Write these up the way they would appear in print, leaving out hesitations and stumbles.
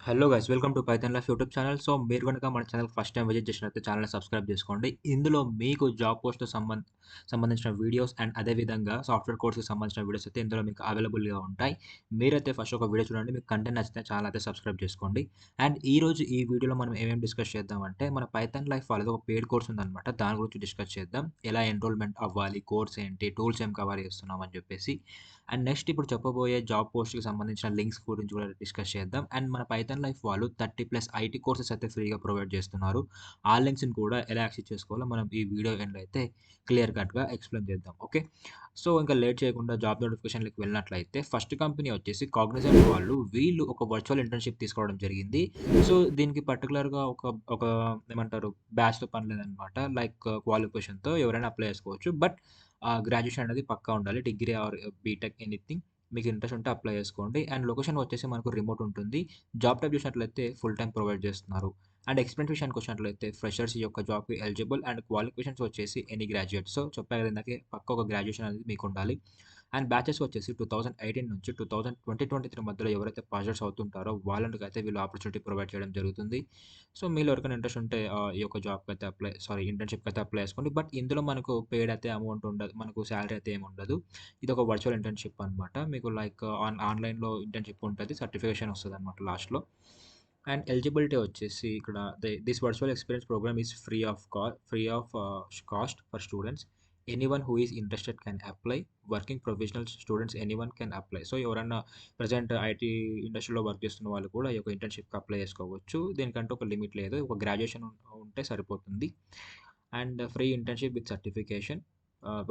Hello guys, welcome to Python life YouTube channel. So మీరు కనుక మన ఛానల్ ఫస్ట్ టైం విజిట్ చేసినట్లయితే ఛానల్ని సబ్స్క్రైబ్ చేసుకోండి. ఇందులో మీకు జాబ్ పోస్ట్‌తో సంబంధించిన వీడియోస్ అండ్ అదేవిధంగా సాఫ్ట్‌వేర్ కోర్స్‌కి సంబంధించిన వీడియోస్ అయితే ఇందులో మీకు అవైలబుల్‌గా ఉంటాయి. మీరైతే ఫస్ట్ ఒక వీడియో చూడండి. మీకు కంటెంట్ నచ్చితే ఛానల్ అయితే సబ్స్క్రైబ్ చేసుకోండి. అండ్ ఈరోజు ఈ వీడియోలో మనం ఏమేమి డిస్కస్ చేద్దామంటే, మన పైథాన్ లైఫ్ వాళ్ళది ఒక పెయిడ్ కోర్స్ ఉందనమాట. దాని గురించి డిస్కస్ చేద్దాం. ఎలా ఎన్రోల్‌మెంట్ అవ్వాలి, కోర్స్ ఏంటి, టూల్స్ ఏం కవర్ చేస్తున్నాం అని చెప్పేసి. అండ్ నెక్స్ట్ ఇప్పుడు చెప్పబోయే జాబ్ పోస్ట్‌కి సంబంధించిన లింక్స్ గురించి కూడా డిస్కస్ చేద్దాం. అండ్ మన పైథాన్ లైఫ్ వాళ్ళు 30+ ఐటీ కోర్సెస్ అయితే ఫ్రీగా ప్రొవైడ్ చేస్తున్నారు. ఆ లింక్స్‌ని కూడా ఎలా యాక్సెస్ చేసుకోవాలో మనం ఈ వీడియో ఎండ్‌లో అయితే క్లియర్ కట్‌గా ఎక్స్‌ప్లెయిన్ చేద్దాం. ఓకే. సో ఇంకా లేట్ చేయకుండా జాబ్ నోటిఫికేషన్‌లకి వెళ్ళినట్లయితే ఫస్ట్ కంపెనీ వచ్చేసి కాగ్నిజెంట్ వాళ్ళు. వీళ్ళు ఒక వర్చువల్ ఇంటర్న్‌షిప్ తీసుకోవడం జరిగింది. సో దీనికి పర్టిక్యులర్‌గా ఒక ఏమంటారు, బ్యాచ్‌తో పని లేదనమాట. లైక్ క్వాలిఫికేషన్‌తో ఎవరైనా అప్లై చేసుకోవచ్చు. బట్ గ్రాడ్యుయేషన్ అనేది పక్కా ఉండాలి. Degree or BTech anything. మీకు ఇంట్రెస్ట్ ఉంటే అప్లై చేసుకోండి. అండ్ లొకేషన్ వచ్చేసి మనకు రిమోట్ ఉంటుంది. జాబ్ టైప్ చూసినట్లయితే ఫుల్ టైమ్ ప్రొవైడ్ చేస్తున్నారు. అండ్ ఎక్స్‌పీరియన్స్ విషయానికి వచ్చినట్లయితే ఫ్రెషర్స్ ఈ యొక్క జాబ్‌కి ఎలిజిబుల్. అండ్ క్వాలిఫికేషన్స్ వచ్చేసి ఎనీ గ్రాడ్యుయేట్. సో చెప్పా కదా ఇందాకే, పక్కా ఒక గ్రాడ్యుయేషన్ అనేది మీకు ఉండాలి. అండ్ బ్యాచెస్ వచ్చేసి 2018 నుంచి 2023 మధ్యలో ఎవరైతే పాస్ అవుట్స్ అవుతుంటారో వాళ్ళకైతే వీళ్ళు ఆపర్చునిటీ ప్రొవైడ్ చేయడం జరుగుతుంది. సో మీలో ఎవరికైనా ఇంట్రెస్ట్ ఉంటే ఈ యొక్క జాబ్‌కైతే ఇంటర్న్‌షిప్‌కైతే అప్లై చేసుకోండి. బట్ ఇందులో మనకు పెయిడ్ అయితే అమౌంట్ ఉండదు. మనకు సాలరీ అయితే ఏమి ఉండదు. ఇదొక వర్చువల్ ఇంటర్న్‌షిప్ అనమాట. మీకు లైక్ ఆన్‌లైన్‌లో ఇంటర్న్‌షిప్ ఉంటది. సర్టిఫికేషన్ వస్తదనమాట లాస్ట్‌లో. అండ్ ఎలిజిబిలిటీ వచ్చేసి ఇక్కడ this virtual experience program is free of cost for students. Anyone who is interested can apply. Working professional students anyone can apply. So ఎవరన్నా ప్రెజెంట్ ఐటీ ఇండస్ట్రీలో work చేస్తున్న వాళ్ళు కూడా ఈ యొక్క ఇంటర్న్‌షిప్‌కి అప్లై చేసుకోవచ్చు. దీనికంటూ ఒక లిమిట్ లేదు. ఒక గ్రాడ్యుయేషన్ ఉంటే సరిపోతుంది. And free internship with certification.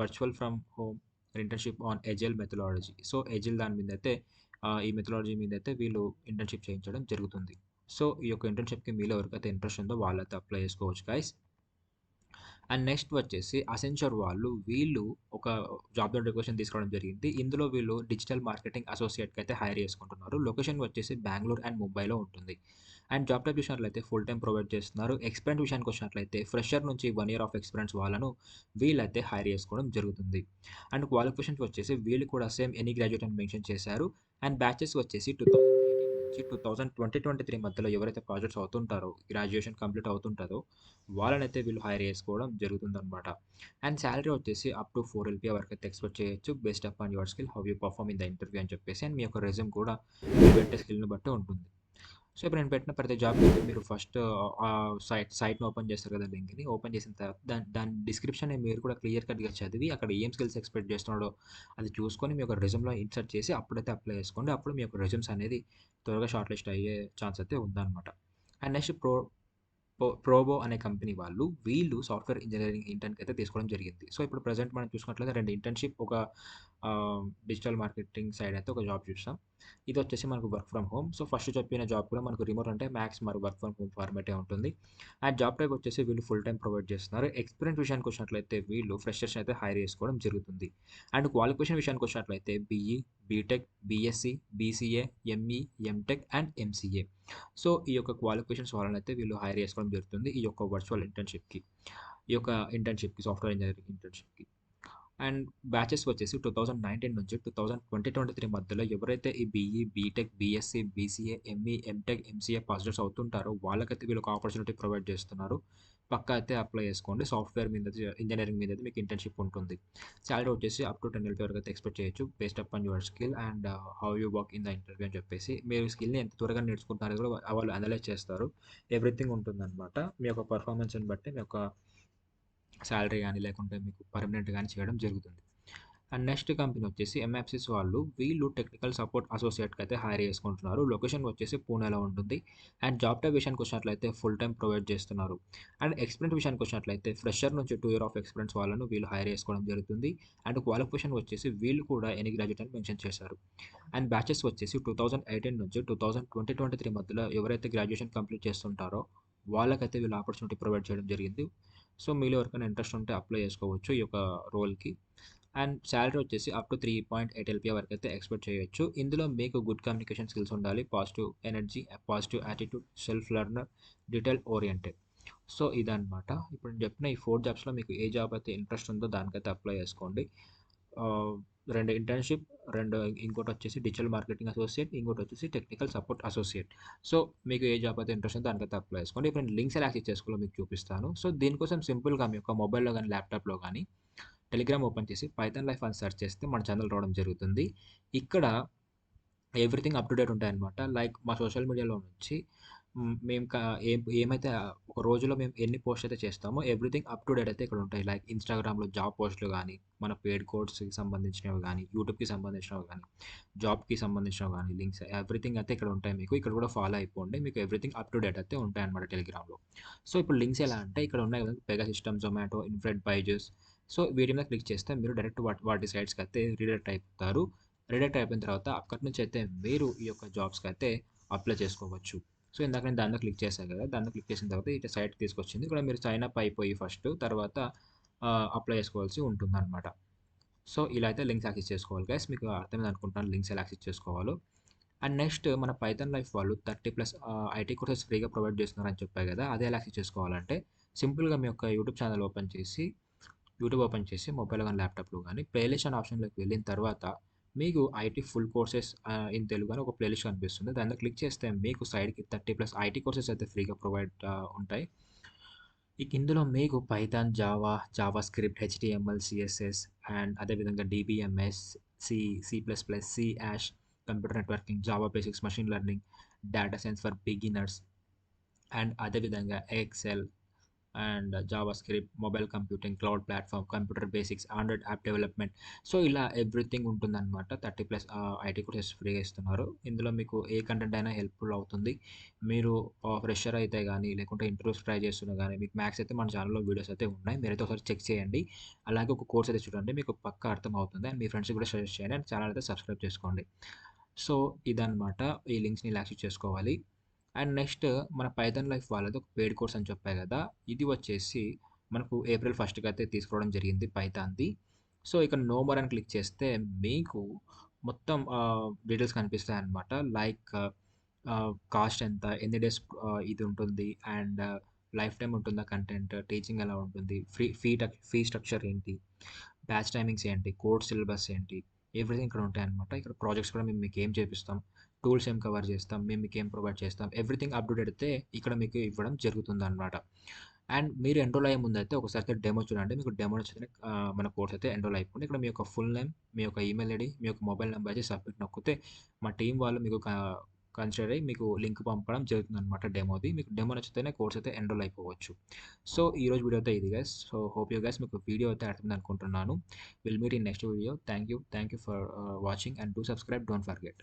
Virtual from home internship on agile methodology. So agile దాని మీదైతే ఈ మెథడాలజీ మీదైతే వీళ్ళు ఇంటర్న్‌షిప్ చేయించడం జరుగుతుంది. సో ఈ యొక్క ఇంటర్న్‌షిప్‌కి మీలో ఎవరికైతే ఇంట్రెస్ట్ ఉందో వాళ్ళైతే అప్లై చేసుకోవచ్చు గైస్. అండ్ నెక్స్ట్ వచ్చేసి అసెంచర్ వాళ్ళు. వీళ్ళు ఒక జాబ్ నోటిఫికేషన్ తీసుకురావడం జరిగింది. ఇందులో వీళ్ళు డిజిటల్ మార్కెటింగ్ అసోసియేట్‌కి అయితే హైర్ చేసుకుంటున్నారు. లొకేషన్ వచ్చేసి బెంగుళూరు అండ్ ముంబైలో ఉంటుంది. అండ్ జాబ్ టైప్ చూసినట్లయితే ఫుల్ టైమ్ ప్రొవైడ్ చేస్తున్నారు. ఎక్స్‌పీరియన్స్ విషయానికి వచ్చినట్లయితే ఫ్రెషర్ నుంచి 1 ఇయర్ ఆఫ్ ఎక్స్‌పీరియన్స్ వాళ్ళను వీళ్ళైతే హైర్ చేసుకోవడం జరుగుతుంది. అండ్ క్వాలిఫికేషన్స్ వచ్చేసి వీళ్ళు కూడా సేమ్ ఎనీ గ్రాడ్యుయేట్ అని మెన్షన్ చేశారు. అండ్ బ్యాచెస్ వచ్చేసి 2023 మధ్యలో ఎవరైతే ప్రాజెక్ట్స్ అవుతుంటారో, గ్రాడ్యుయేషన్ కంప్లీట్ అవుతుంటదో వాళ్ళనైతే వీళ్ళు హైర్ చేసుకోవడం జరుగుతుందనమాట. అండ్ సాలరీ వచ్చేసి అప్ టు 4 ఎల్‌పీఏ వరకైతే ఎక్స్‌పెక్ట్ చేయొచ్చు. Based upon your skill, how you perform in the interview అని చెప్పేసి. అండ్ మీ యొక్క రెజ్యూమ్ కూడా మీరు పెట్టే స్కిల్‌ని బట్టి ఉంటుంది. సో ఇప్పుడు నేను పెట్టిన ప్రతి జాబ్‌కైతే మీరు ఫస్ట్ సైట్‌ని ఓపెన్ చేస్తారు కదా, లింక్‌ని. ఓపెన్ చేసిన తర్వాత దాని డిస్క్రిప్షన్‌ని మీరు కూడా క్లియర్ కట్‌గా చదివి అక్కడ ఏం స్కిల్స్ ఎక్స్‌పెక్ట్ చేస్తున్నాడో అది చూసుకొని మీ యొక్క రెజ్యూమ్‌లో ఇన్సర్ట్ చేసి అప్పుడైతే అప్లై చేసుకోండి. అప్పుడు మీ యొక్క రెజ్యూమ్స్ అనేది త్వరగా షార్ట్ లిస్ట్ అయ్యే ఛాన్స్ అయితే ఉందన్నమాట. అండ్ నెక్స్ట్ ప్రోబో అనే కంపెనీ వాళ్ళు. వీళ్ళు సాఫ్ట్‌వేర్ ఇంజినీరింగ్ ఇంటర్న్‌కి అయితే తీసుకోవడం జరిగింది. సో ఇప్పుడు ప్రెజెంట్ మనం చూసుకున్నట్లయితే 2 ఇంటర్న్‌షిప్, ఒక డిజిటల్ మార్కెటింగ్ సైడ్ అయితే ఒక జాబ్ చూసాం. ఇదొచ్చేసి మనకు work from home. So first చెప్పిన జాబ్ కూడా మనకు రిమోట్ అంటే మ్యాక్స్ మరి వర్క్ ఫ్రమ్ హోమ్ ఫార్మాటే ఉంటుంది. అండ్ జాబ్ టైప్ వచ్చేసి వీళ్ళు ఫుల్ టైమ్ ప్రొవైడ్ చేస్తున్నారు. ఎక్స్‌పీరియన్స్ విషయానికి వచ్చినట్లయితే వీళ్ళు ఫ్రెషర్స్‌ని అయితే హైర్ చేసుకోవడం జరుగుతుంది. అండ్ క్వాలిఫికేషన్ విషయానికి వచ్చినట్లయితే BE, BTech, BSc, BCA, ME, MTech and MCA. So ఈ యొక్క క్వాలిఫికేషన్స్ వాళ్ళనైతే వీళ్ళు హైర్ చేసుకోవడం జరుగుతుంది. ఈ యొక్క వర్చువల్ ఇంటర్న్‌షిప్‌కి. ఈ యొక్క ఇంటర్న్‌షిప్‌కి, సాఫ్ట్‌వేర్ ఇంజినీరింగ్ ఇంటర్న్‌షిప్‌కి. అండ్ బ్యాచెస్ వచ్చేసి 2019 నుంచి 2023 మధ్యలో ఎవరైతే ఈ BE, BTech, BSc, BCA, ME, MTech, MCA pass outs అవుతుంటారో వాళ్ళకైతే వీళ్ళొక ఆపర్చునిటీ ప్రొవైడ్ చేస్తున్నారు. పక్కా అయితే అప్లై చేసుకోండి. సాఫ్ట్‌వేర్ మీద ఇంజినీరింగ్ మీద అయితే మీకు ఇంటర్న్‌షిప్ ఉంటుంది. సాలరీ వచ్చేసి అప్ టు 10 ఎల్‌పీ వరకు అయితే ఎక్స్‌పెక్ట్ చేయొచ్చు. Based upon your skill and how you work in the interview అని చెప్పేసి. మీరు స్కిల్‌ని ఎంత త్వరగా నేర్చుకుంటున్నారో కూడా వాళ్ళు అనలైజ్ చేస్తారు. ఎవ్రీథింగ్ ఉంటుందనమాట. మీ యొక్క పెర్ఫార్మన్స్‌ని బట్టి మీ యొక్క సాలరీ గాని, లేకుంటే మీకు పర్మనెంట్ గాని చేయడం జరుగుతుంది. అండ్ నెక్స్ట్ కంపెనీ వచ్చేసి ఎంఎఫ్సిస్ వాళ్ళు. వీళ్ళు టెక్నికల్ సపోర్ట్ అసోసియేట్‌కి అయితే హైర్ చేసుకుంటున్నారు. లొకేషన్ వచ్చేసి పూణేలో ఉంటుంది. అండ్ జాబ్ టైప్ విషయానికి వచ్చినట్లయితే ఫుల్ టైమ్ ప్రొవైడ్ చేస్తున్నారు. అండ్ ఎక్స్‌పీరియన్స్ విషయానికి వచ్చినట్లయితే ఫ్రెషర్ నుంచి 2 ఇయర్ ఆఫ్ ఎక్స్‌పీరియన్స్ వాళ్ళను వీళ్ళు హైర్ చేసుకోవడం జరుగుతుంది. అండ్ క్వాలిఫికేషన్ వచ్చేసి వీళ్ళు కూడా ఎనీ గ్రాడ్యుయేట్ అని మెన్షన్ చేశారు. అండ్ బ్యాచెస్ వచ్చేసి 2018 నుంచి 2023 మధ్యలో ఎవరైతే గ్రాడ్యుయేషన్ కంప్లీట్ చేస్తుంటారో వాళ్ళకైతే వీళ్ళు ఆపర్చునిటీ ప్రొవైడ్ చేయడం జరిగింది. సో మీలో ఎవరికైనా ఇంట్రెస్ట్ ఉంటే అప్లై చేసుకోవచ్చు ఈ యొక్క రోల్‌కి. అండ్ సాలరీ వచ్చేసి అప్ టు 3.8 ఎల్‌పీఏ వరకైతే ఎక్స్‌పెక్ట్ చేయొచ్చు. ఇందులో మీకు గుడ్ కమ్యూనికేషన్ స్కిల్స్ ఉండాలి. Positive energy, positive attitude, self learner, detail oriented. So ఇదనమాట. ఇప్పుడు నేను చెప్పిన ఈ 4 జాబ్స్‌లో మీకు ఏ జాబ్ అయితే ఇంట్రెస్ట్ ఉందో దానికైతే అప్లై చేసుకోండి. 2 ఇంటర్న్‌షిప్, 2 ఇంకోటొచ్చేసి డిజిటల్ మార్కెటింగ్ అసోసియేట్, ఇంకోటొచ్చేసి టెక్నికల్ సపోర్ట్ అసోసియేట్. సో, మీకు ఏ జాబ్ అయితే ఇంట్రెస్ట్ ఉందో దానికైతే అప్లై చేసుకోండి. ఇప్పుడు నేను లింక్స్ ఎలా యాక్సెస్ చేసుకోవాలో మీకు చూపిస్తాను. సో, దీనికోసం సింపుల్‌గా మీ యొక్క మొబైల్‌లో గాని, ల్యాప్‌టాప్‌లో గాని టెలిగ్రామ్ ఓపెన్ చేసి పైథాన్ లైఫ్ అని సెర్చ్ చేస్తే మన ఛానెల్ రావడం జరుగుతుంది. ఇక్కడ ఎవ్రీథింగ్ అప్ టు డేట్ ఉంటాయన్నమాట. లైక్ మా సోషల్ మీడియాలో నుంచి మేము ఏమైతే ఒక రోజులో మేము ఎన్ని పోస్ట్ అయితే చేస్తామో ఎవ్రీథింగ్ అప్ టు డేట్ అయితే ఇక్కడ ఉంటాయి. లైక్ ఇన్‌స్టాగ్రామ్‌లో జాబ్ పోస్ట్‌లు గానీ, మన పెయిడ్ కోర్స్‌కి సంబంధించినవి గానీ, యూట్యూబ్‌కి సంబంధించినవి గానీ, జాబ్‌కి సంబంధించినవి గానీ, లింక్స్ ఎవ్రీథింగ్ అయితే ఇక్కడ ఉంటాయి మీకు. ఇక్కడ కూడా ఫాలో అయిపోండి. మీకు ఎవ్రీథింగ్ అప్ టు డేట్ అయితే ఉంటాయన్నమాట టెలిగ్రామ్‌లో. సో, ఇప్పుడు లింక్స్ ఎలా అంటే ఇక్కడ ఉన్నాయి కదా! పెగా సిస్టమ్, జొమాటో, ఇన్‌ఫ్రెడ్, బైజూస్. సో, వీటి మీద క్లిక్ చేస్తే మీరు డైరెక్ట్ వాటి సైట్స్‌కయితే రీడైరెక్ట్ అయిపోతారు. రీడైరెక్ట్ అయిపోయిన తర్వాత అక్కడి నుంచి అయితే మీరు ఈ యొక్క జాబ్స్‌కయితే అప్లై చేసుకోవచ్చు. సో, ఇందాక నేను దాని మీద క్లిక్ చేశాను కదా! దాని మీద క్లిక్ చేసిన తర్వాత ఇటు సైట్‌కి తీసుకొచ్చింది. ఇక్కడ మీరు సైన్ అప్ అయిపోయి ఫస్ట్ తర్వాత అప్లై చేసుకోవాల్సి ఉంటుందనమాట. సో, ఇలా అయితే లింక్స్ యాక్సెస్ చేసుకోవాలి గైస్. మీకు అర్థమైంది అనుకుంటున్నాను లింక్స్ ఎలా యాక్సెస్ చేసుకోవాలో. అండ్ నెక్స్ట్ మన పైథాన్ లైఫ్ వాళ్ళు 30+ ఐటీ కోర్సెస్ ఫ్రీగా ప్రొవైడ్ చేస్తున్నారని చెప్పా కదా! అది ఎలా యాక్సెస్ చేసుకోవాలంటే సింపుల్‌గా మీ యొక్క యూట్యూబ్ ఛానెల్ ఓపెన్ చేసి మొబైల్‌లో గాని, ల్యాప్‌టాప్‌లో గాని ప్లేలిస్ట్ అనే ఆప్షన్‌లోకి వెళ్ళిన తర్వాత మీకు IT full courses in Telugu అని ఒక ప్లేలిస్ట్ కనిపిస్తుంది. దాని మీద క్లిక్ చేస్తే మీకు సైడ్‌కి 30+ ఐటీ కోర్సెస్ అయితే ఫ్రీగా ప్రొవైడ్ ఉంటాయి. ఇక ఇందులో మీకు Python, Java, JavaScript, HTML, CSS and అదేవిధంగా DBMS, C, C plus plus, C యాష్, computer networking, Java basics, machine learning, data science for beginners and అదేవిధంగా Excel and JavaScript, mobile computing, cloud platform, computer basics, Android app development. So, ఇలా everything ఉంటుందనమాట. 30+ IT courses ఫ్రీగా ఇస్తున్నారు. ఇందులో మీకు ఏ content అయినా helpful అవుతుంది. మీరు ఫ్రెషర్ అయితే గాని, లేకుంటే ఇంటర్వ్యూస్ ట్రై చేస్తున్నా గాని, మీకు మ్యాథ్స్ అయితే మన ఛానెల్‌లో వీడియోస్ అయితే ఉన్నాయి. మీరైతే ఒకసారి చెక్ చేయండి. అలాగే ఒక కోర్స్ అయితే చూడండి. మీకు పక్కా అర్థమవుతుంది. అండ్ మీ ఫ్రెండ్స్‌కి కూడా సజెస్ట్ చేయండి. అండ్ ఛానెల్ అయితే సబ్స్క్రైబ్ చేసుకోండి. సో, ఇదనమాట. ఈ లింక్స్‌ని ఇలా యాక్సెస్ చేసుకోవాలి. అండ్ నెక్స్ట్ మన పైథాన్ లైఫ్ వాళ్ళది ఒక పెయిడ్ కోర్స్ అని చెప్పా కదా! ఇది వచ్చేసి మనకు ఏప్రిల్ 1కి అయితే తీసుకురావడం జరిగింది పైథాన్‌ది. సో, ఇక్కడ నో మోర్ అని క్లిక్ చేస్తే మీకు మొత్తం డీటెయిల్స్ కనిపిస్తాయన్నమాట. లైక్ కాస్ట్ ఎంత, ఎన్ని డేస్ ఇది ఉంటుంది అండ్ లైఫ్ టైమ్ ఉంటుందా కంటెంట్, టీచింగ్ ఎలా ఉంటుంది, ఫీ స్ట్రక్చర్ ఏంటి, బ్యాచ్ టైమింగ్స్ ఏంటి, కోర్స్ సిలబస్ ఏంటి, ఎవ్రీథింగ్ ఇక్కడ ఉంటాయన్నమాట. ఇక్కడ ప్రాజెక్ట్స్ కూడా మేము మీకేం చేపిస్తాం, టూల్స్ ఏం కవర్ చేస్తాం, మేము మీకేం ప్రొవైడ్ చేస్తాం, ఎవ్రీథింగ్ అప్ టు డేట్ అయితే ఇక్కడ మీకు ఇవ్వడం జరుగుతుందనమాట. అండ్ మీరు ఎన్రోల్ అయ్యే ముందైతే ఒకసారి అయితే డెమో చూడండి. మీకు డెమో నచ్చితేనే మన కోర్స్ అయితే ఎన్రోల్ అయిపోండి. ఇక్కడ మీ యొక్క ఫుల్ నేమ్, మీ యొక్క ఈమెయిల్ ఐడీ, మీ యొక్క మొబైల్ నంబర్ అయితే సబ్మిట్ నొక్కితే మా టీమ్ వాళ్ళు మీకు కన్సిడర్ అయ్యి మీకు లింక్ పంపడం జరుగుతుందనమాట డెమోది. మీకు డెమో నచ్చితేనే కోర్స్ అయితే ఎన్రోల్ అయిపోవచ్చు. సో, ఈరోజు వీడియో అయితే ఇది guys. So, hope you guys మీకు వీడియో అయితే అర్థమైంది అనుకుంటున్నాను. Will meet in next video. Thank you for watching and do subscribe. Don't forget.